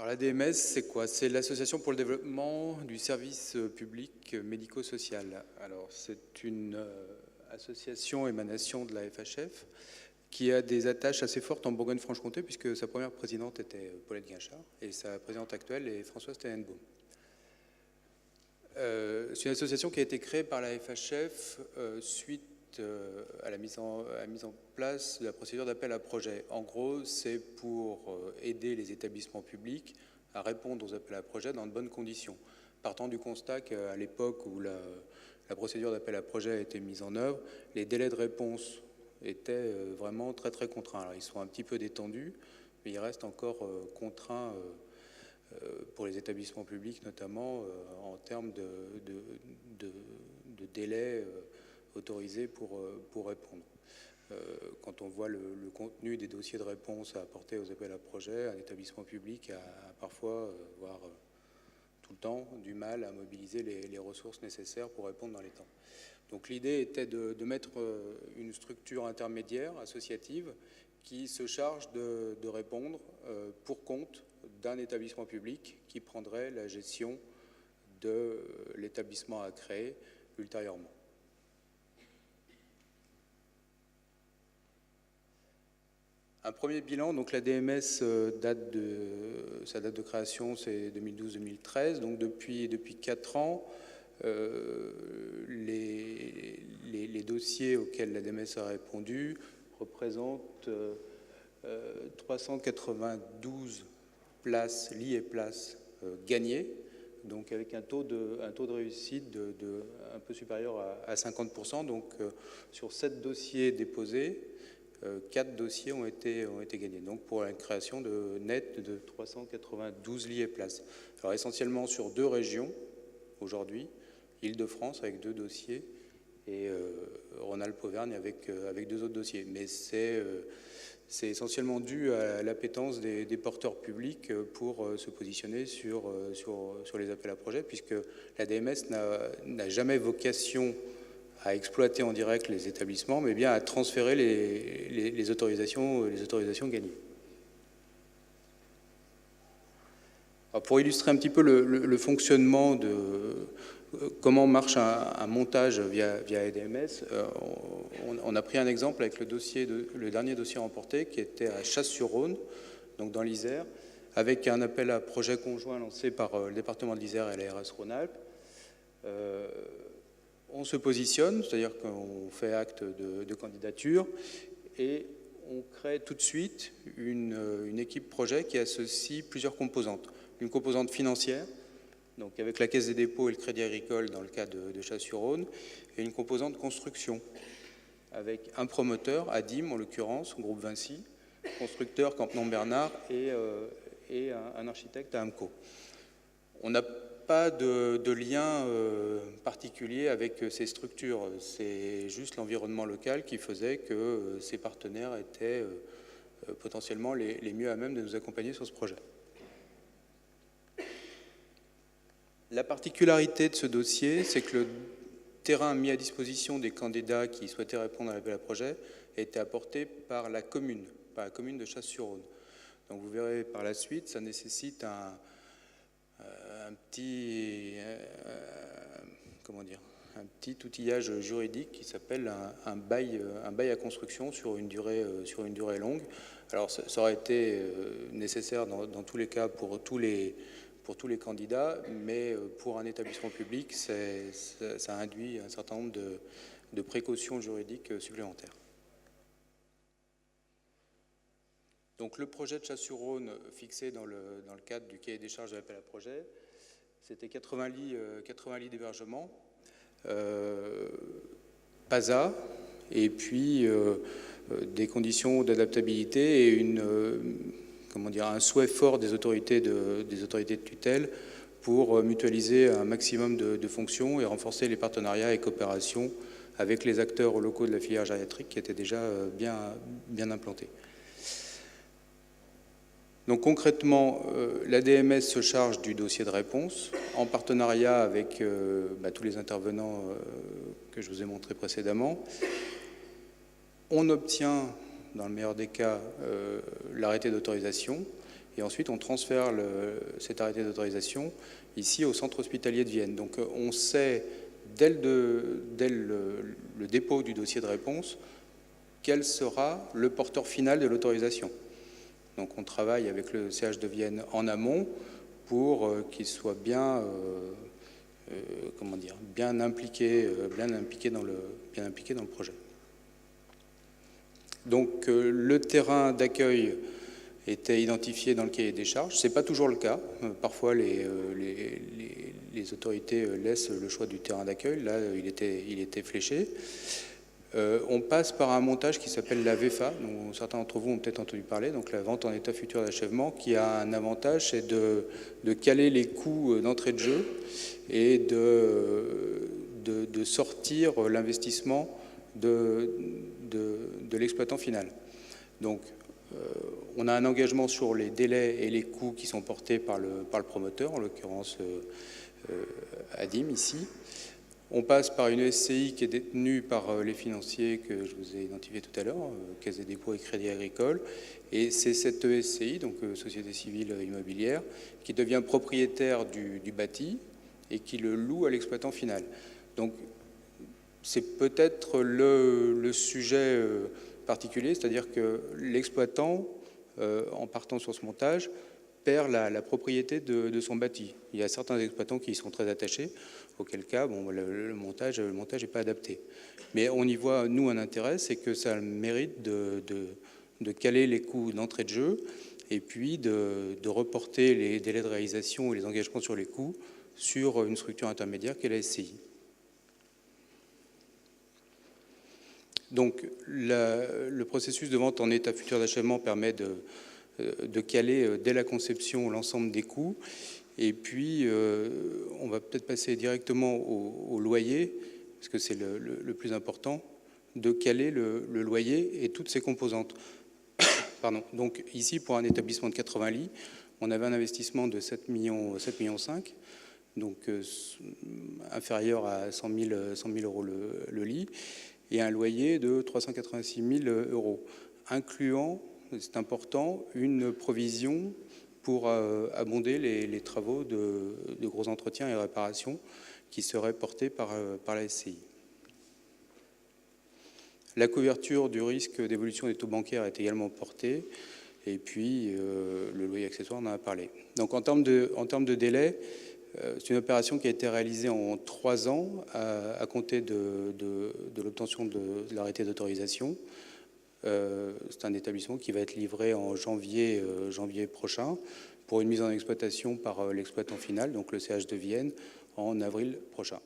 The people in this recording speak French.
Alors l'ADMS, c'est quoi? C'est l'Association pour le développement du service public médico-social. Alors c'est une association émanation de la FHF qui a des attaches assez fortes en Bourgogne-Franche-Comté puisque sa première présidente était Paulette Guinchard et sa présidente actuelle est Françoise Tenenbaum. C'est une association qui a été créée par la FHF suite à la mise en place de la procédure d'appel à projet. En gros, c'est pour aider les établissements publics à répondre aux appels à projets dans de bonnes conditions. Partant du constat qu'à l'époque où la procédure d'appel à projet a été mise en œuvre, les délais de réponse étaient vraiment très très contraints. Alors, ils sont un petit peu détendus, mais ils restent encore contraints pour les établissements publics, notamment en termes de délais autorisés pour répondre. Quand on voit le contenu des dossiers de réponse à apporter aux appels à projets, un établissement public a parfois, voire tout le temps, du mal à mobiliser les ressources nécessaires pour répondre dans les temps. Donc l'idée était de mettre une structure intermédiaire, associative, qui se charge de répondre pour compte d'un établissement public qui prendrait la gestion de l'établissement à créer ultérieurement. Un premier bilan, donc la DMS, sa date de création, c'est 2012-2013. Donc depuis 4 ans, les dossiers auxquels la DMS a répondu représentent 392 lits et places gagnées, donc avec un taux de réussite un peu supérieur à 50%. Donc sur 7 dossiers déposés, 4 dossiers ont été gagnés, donc pour une création nette de 392 lits et places. Alors essentiellement sur 2 régions aujourd'hui, Île-de-France avec 2 dossiers et Rhône-Alpes-Auvergne avec 2 autres dossiers. Mais c'est essentiellement dû à l'appétence des porteurs publics pour se positionner sur les appels à projets, puisque la DMS n'a jamais vocation à exploiter en direct les établissements, mais bien à transférer les autorisations gagnées. Alors pour illustrer un petit peu le fonctionnement de comment marche un montage via ADMS, on a pris un exemple avec le dernier dossier remporté qui était à Chasse-sur-Rhône, donc dans l'Isère, avec un appel à projet conjoint lancé par le département de l'Isère et l'ARS Rhône-Alpes. On se positionne, c'est-à-dire qu'on fait acte de candidature et on crée tout de suite une équipe projet qui associe plusieurs composantes. Une composante financière, donc avec la Caisse des dépôts et le Crédit Agricole dans le cas de Chasse-sur-Rhône, et une composante construction, avec un promoteur, Adim en l'occurrence, groupe Vinci, constructeur Campenon Bernard et un architecte à AMCO. On n'a pas de lien particulier avec ces structures, c'est juste l'environnement local qui faisait que ces partenaires étaient potentiellement les mieux à même de nous accompagner sur ce projet. La particularité de ce dossier, c'est que le terrain mis à disposition des candidats qui souhaitaient répondre à l'appel à projet a été apporté par la commune de Chasse-sur-Rhône. Donc vous verrez par la suite, ça nécessite un petit outillage juridique qui s'appelle un bail à construction sur une durée longue. Alors ça aurait été nécessaire dans tous les cas pour tous les candidats, mais pour un établissement public, ça induit un certain nombre de précautions juridiques supplémentaires. Donc le projet de Chasse-sur-Rhône fixé dans le cadre du cahier des charges de l'appel à projet, c'était 80 lits d'hébergement, PASA, et puis des conditions d'adaptabilité et un souhait fort des autorités de tutelle pour mutualiser un maximum de fonctions et renforcer les partenariats et coopérations avec les acteurs locaux de la filière gériatrique qui étaient déjà bien implantés. Donc concrètement, l'ADMS se charge du dossier de réponse en partenariat avec tous les intervenants que je vous ai montrés précédemment. On obtient, dans le meilleur des cas, l'arrêté d'autorisation et ensuite on transfère cet arrêté d'autorisation ici au centre hospitalier de Vienne. Donc on sait dès le dépôt du dossier de réponse quel sera le porteur final de l'autorisation. Donc on travaille avec le CH de Vienne en amont pour qu'il soit bien, bien impliqué dans le projet. Donc le terrain d'accueil était identifié dans le cahier des charges. Ce n'est pas toujours le cas. Parfois, les autorités laissent le choix du terrain d'accueil. Là, il était fléché. On passe par un montage qui s'appelle la VEFA, dont certains d'entre vous ont peut-être entendu parler, donc la vente en état futur d'achèvement, qui a un avantage, c'est de caler les coûts d'entrée de jeu et de sortir l'investissement de l'exploitant final. Donc, on a un engagement sur les délais et les coûts qui sont portés par le promoteur, en l'occurrence ADIM ici. On passe par une SCI qui est détenue par les financiers que je vous ai identifiés tout à l'heure, Caisse des dépôts et Crédit Agricole. Et c'est cette SCI, donc Société Civile Immobilière, qui devient propriétaire du bâti et qui le loue à l'exploitant final. Donc c'est peut-être le sujet particulier, c'est-à-dire que l'exploitant, en partant sur ce montage, perd la propriété de son bâti. Il y a certains exploitants qui y sont très attachés, auquel cas bon, le montage n'est pas adapté. Mais on y voit, nous, un intérêt, c'est que ça a le mérite de caler les coûts d'entrée de jeu et puis de reporter les délais de réalisation et les engagements sur les coûts sur une structure intermédiaire qu'est la SCI. Donc le processus de vente en état futur d'achèvement permet de caler dès la conception l'ensemble des coûts. Et puis, on va peut-être passer directement au loyer, parce que c'est le plus important, de caler le loyer et toutes ses composantes. Pardon. Donc ici, pour un établissement de 80 lits, on avait un investissement de 7,5 millions, donc inférieur à 100 000 euros le lit, et un loyer de 386 000 euros, incluant, c'est important, une provision pour abonder les travaux de gros entretiens et réparations qui seraient portés par la SCI. La couverture du risque d'évolution des taux bancaires est également portée, et puis le loyer accessoire, on en a parlé. Donc en termes de délai, c'est une opération qui a été réalisée en 3 ans à compter de l'obtention de l'arrêté d'autorisation. C'est un établissement qui va être livré en janvier prochain pour une mise en exploitation par l'exploitant final, donc le CH de Vienne, en avril prochain.